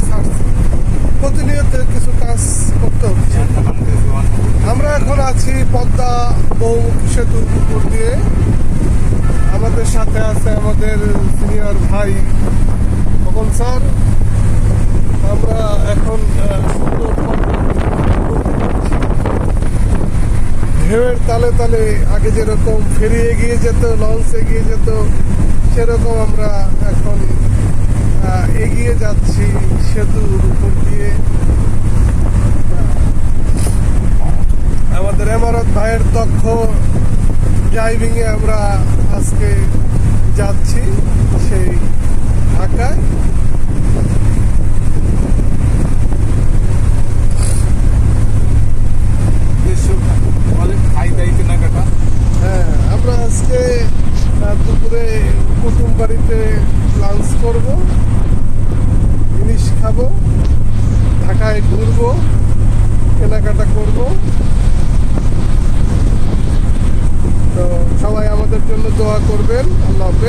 ছাড়ছি, প্রতিনিয়ত কিছু কাজ করতে হচ্ছে। আমরা এখন আছি পদ্মা বহুমুখী সেতুর উপর দিয়ে। আমাদের সাথে আছে আমাদের সিনিয়র ভাই খোকন স্যার। আমরা এখন সুন্দর ঢেউয়ের তালে তালে আগে যেরকম ফেরি এগিয়ে যেত, লঞ্চ এগিয়ে যেত, সেরকম আমরা এখন এগিয়ে যাচ্ছি সেতুর উপর দিয়ে। আমাদের এমারত ভাইয়ের দক্ষ ড্রাইভিং এ আমরা আজকে যাচ্ছি সেই ঢাকায়। হ্যাঁ, আমরা আজকে দুপুরে কুটুম বাড়িতে লাঞ্চ করব, জিনিস খাবো, ঢাকায় ঘুরবো, কেনাকাটা করব। তো সবাই আমাদের জন্য দোয়া করবেন। আল্লাহ হাফেজ।